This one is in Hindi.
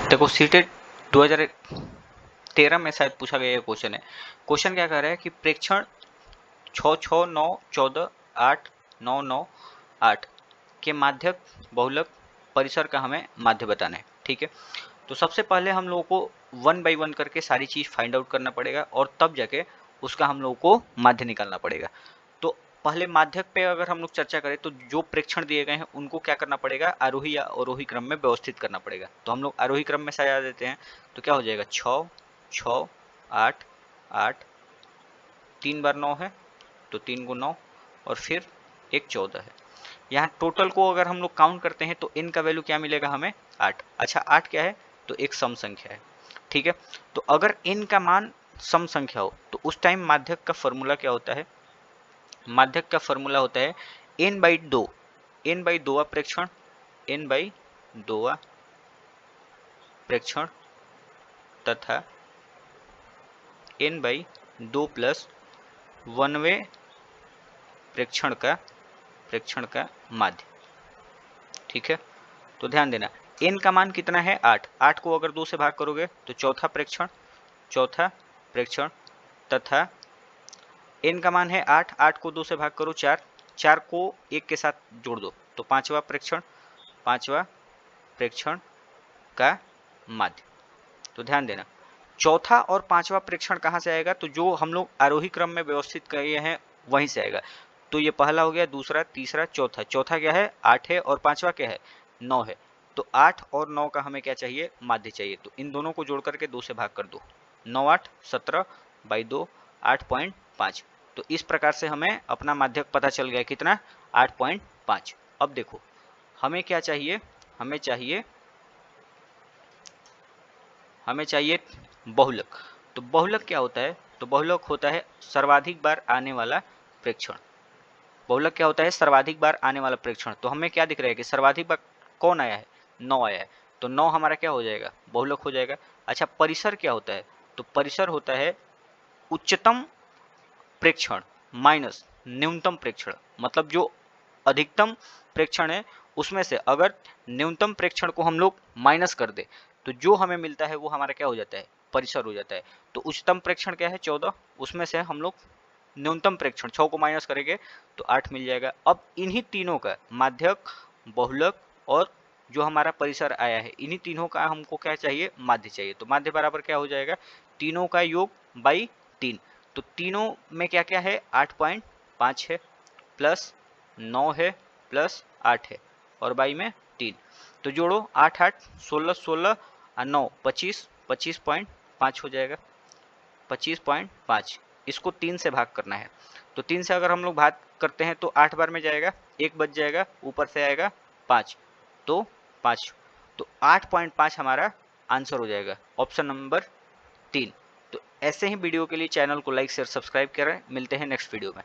देखो सीटेट 2013 में शायद पूछा गया ये क्वेश्चन है। क्वेश्चन क्या कह रहा है कि प्रेक्षण 6 6 9 14 8 9 9 8 के माध्यक बहुलक परिसर का हमें माध्य बताना है। ठीक है, तो सबसे पहले हम लोगों को वन बाई वन करके सारी चीज फाइंड आउट करना पड़ेगा और तब जाके उसका हम लोगों को माध्य निकालना पड़ेगा। तो पहले माध्यक पे अगर हम लोग चर्चा करें तो जो प्रेक्षण दिए गए हैं उनको क्या करना पड़ेगा, आरोही या अवरोही क्रम में व्यवस्थित करना पड़ेगा। तो हम लोग आरोही क्रम में सजा देते हैं, तो क्या हो जाएगा 6 6 8 8, 3 बार 9 है तो 3 को 9 और फिर एक 14 है। यहाँ टोटल को अगर हम लोग काउंट करते हैं तो इन का वैल्यू क्या मिलेगा हमें 8। अच्छा 8 क्या है, तो एक सम संख्या है। ठीक है, तो अगर इन का मान सम संख्या हो तो उस टाइम माध्यक का फॉर्मूला क्या होता है, माध्यक का फॉर्मूला होता है n बाई दो, n बाई दोवा प्रेक्षण, n बाई दोवा प्रेक्षण तथा n बाई दो प्लस वनवे प्रेक्षण का माध्य। ठीक है, तो ध्यान देना n का मान कितना है 8, 8 को अगर 2 से भाग करोगे तो चौथा प्रेक्षण तथा n का मान है 8, 8 को 2 से भाग करो 4, 4 को 1 के साथ जोड़ दो तो पांचवा प्रेक्षण का माध्य। तो ध्यान देना चौथा और पांचवा प्रेक्षण कहां से आएगा, तो जो हम लोग आरोही क्रम में व्यवस्थित किए हैं वहीं से आएगा। तो ये पहला हो गया, दूसरा, तीसरा, चौथा। चौथा क्या है 8 है और पांचवा क्या है 9 है। तो 8 और 9 का हमें क्या चाहिए, माध्य चाहिए। तो इन दोनों को जोड़ करके 2 से भाग कर दो, 9 8 17 बाई 2 8.5। तो इस प्रकार से हमें अपना माध्यक पता चल गया कितना 8.5। अब देखो हमें क्या चाहिए, हमें चाहिए बहुलक। तो बहुलक क्या होता है, तो बहुलक होता है सर्वाधिक बार आने वाला प्रेक्षण। बहुलक क्या होता है, सर्वाधिक बार आने वाला प्रेक्षण। तो हमें क्या दिख रहा है कि सर्वाधिक बार कौन आया है, 9 आया है। तो 9 हमारा क्या हो जाएगा, बहुलक हो जाएगा। अच्छा परिसर क्या होता है, तो परिसर होता है उच्चतम प्रेक्षण माइनस न्यूनतम प्रेक्षण। मतलब जो अधिकतम प्रेक्षण है उसमें से अगर न्यूनतम प्रेक्षण को हम लोग माइनस कर दे तो जो हमें मिलता है वो हमारा क्या हो जाता है, परिसर हो जाता है। तो उच्चतम प्रेक्षण क्या है 14, उसमें से हम लोग न्यूनतम प्रेक्षण 6 को माइनस करेंगे तो 8 मिल जाएगा। अब इन्हीं तीनों का माध्यक, बहुलक और जो हमारा परिसर आया है, इन्हीं तीनों का हमको क्या चाहिए, माध्य चाहिए। तो माध्य बराबर क्या हो जाएगा, तीनों का योग बाई 3। तो तीनों में क्या क्या है 8.5 है प्लस 9 है प्लस 8 है और बाई में 3। तो जोड़ो 8 8 16 16 और 9 25, 25.5 हो जाएगा, 25.5। इसको 3 से भाग करना है। तो 3 से अगर हम लोग भाग करते हैं तो 8 बार में जाएगा, 1 बच जाएगा, ऊपर से आएगा 5, तो 5। तो 8.5 हमारा आंसर हो जाएगा, ऑप्शन नंबर 3। तो ऐसे ही वीडियो के लिए चैनल को लाइक शेयर सब्सक्राइब करें। मिलते हैं नेक्स्ट वीडियो में।